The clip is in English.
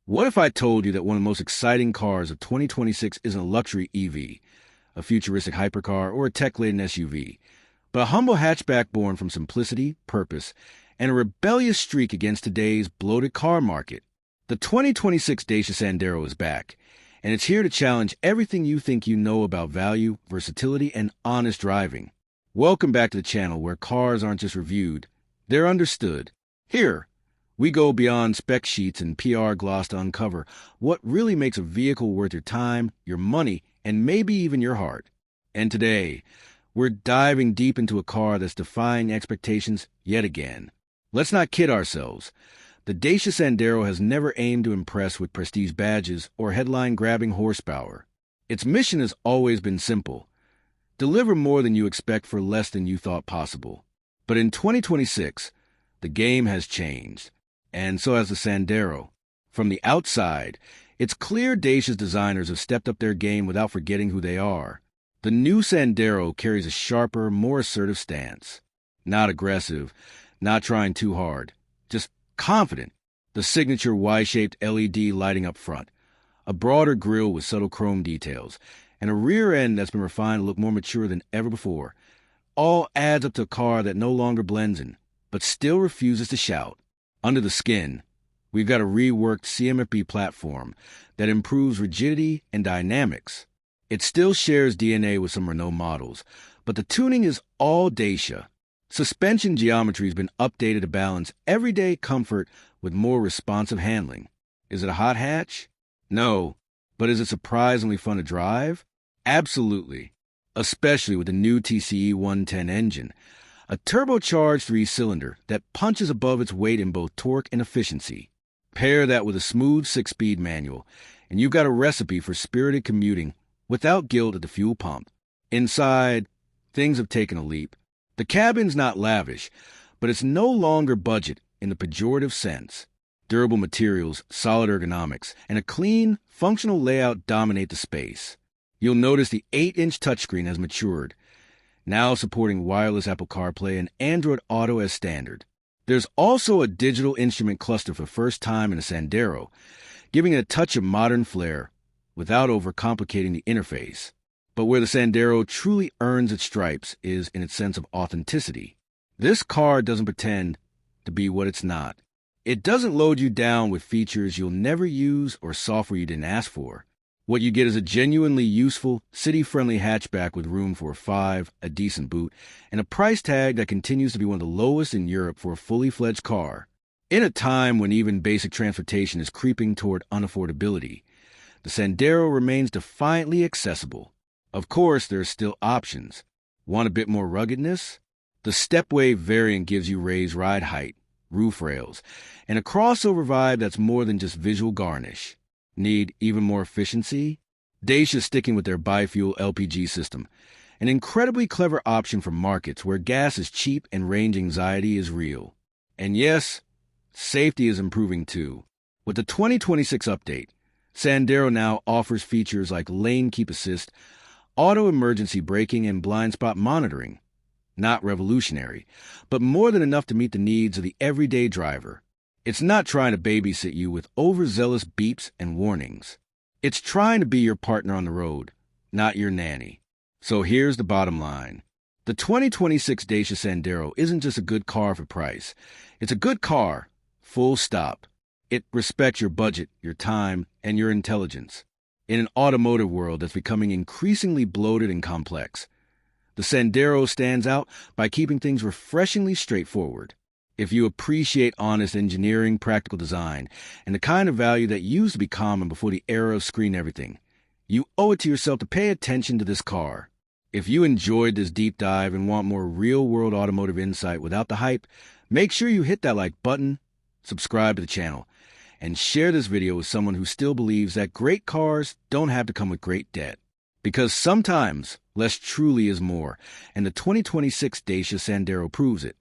What if I told you that one of the most exciting cars of 2026 isn't a luxury EV, a futuristic hypercar, or a tech-laden SUV, but a humble hatchback born from simplicity, purpose, and a rebellious streak against today's bloated car market? The 2026 Dacia Sandero is back, and it's here to challenge everything you think you know about value, versatility, and honest driving. Welcome back to the channel where cars aren't just reviewed, they're understood. Here, we go beyond spec sheets and PR gloss to uncover what really makes a vehicle worth your time, your money, and maybe even your heart. And today, we're diving deep into a car that's defying expectations yet again. Let's not kid ourselves. The Dacia Sandero has never aimed to impress with prestige badges or headline-grabbing horsepower. Its mission has always been simple: deliver more than you expect for less than you thought possible. But in 2026, the game has changed, and so has the Sandero. From the outside, it's clear Dacia's designers have stepped up their game without forgetting who they are. The new Sandero carries a sharper, more assertive stance. Not aggressive, not trying too hard, just confident. The signature Y-shaped LED lighting up front, a broader grille with subtle chrome details, and a rear end that's been refined to look more mature than ever before, all adds up to a car that no longer blends in, but still refuses to shout. Under the skin, we've got a reworked CMFB platform that improves rigidity and dynamics. It still shares DNA with some Renault models, but the tuning is all Dacia. Suspension geometry has been updated to balance everyday comfort with more responsive handling. Is it a hot hatch? No. But is it surprisingly fun to drive? Absolutely. Especially with the new TCE 110 engine, a turbocharged three-cylinder that punches above its weight in both torque and efficiency. Pair that with a smooth six-speed manual, and you've got a recipe for spirited commuting without guilt at the fuel pump. Inside, things have taken a leap. The cabin's not lavish, but it's no longer budget in the pejorative sense. Durable materials, solid ergonomics, and a clean, functional layout dominate the space. You'll notice the 8-inch touchscreen has matured, now supporting wireless Apple CarPlay and Android Auto as standard. There's also a digital instrument cluster for the first time in a Sandero, giving it a touch of modern flair without overcomplicating the interface. But where the Sandero truly earns its stripes is in its sense of authenticity. This car doesn't pretend to be what it's not. It doesn't load you down with features you'll never use or software you didn't ask for. What you get is a genuinely useful, city-friendly hatchback with room for a 5, a decent boot, and a price tag that continues to be one of the lowest in Europe for a fully fledged car. In a time when even basic transportation is creeping toward unaffordability, the Sandero remains defiantly accessible. Of course, there are still options. Want a bit more ruggedness? The Stepway variant gives you raised ride height, roof rails, and a crossover vibe that's more than just visual garnish. Need even more efficiency? Dacia's sticking with their bi-fuel LPG system, an incredibly clever option for markets where gas is cheap and range anxiety is real. And yes, safety is improving too. With the 2026 update, Sandero now offers features like lane keep assist, auto emergency braking, and blind spot monitoring. Not revolutionary, but more than enough to meet the needs of the everyday driver. It's not trying to babysit you with overzealous beeps and warnings. It's trying to be your partner on the road, not your nanny. So here's the bottom line. The 2026 Dacia Sandero isn't just a good car for price. It's a good car, full stop. It respects your budget, your time, and your intelligence. In an automotive world that's becoming increasingly bloated and complex, the Sandero stands out by keeping things refreshingly straightforward. If you appreciate honest engineering, practical design, and the kind of value that used to be common before the era of screen everything, you owe it to yourself to pay attention to this car. If you enjoyed this deep dive and want more real-world automotive insight without the hype, make sure you hit that like button, subscribe to the channel, and share this video with someone who still believes that great cars don't have to come with great debt. Because sometimes less truly is more, and the 2026 Dacia Sandero proves it.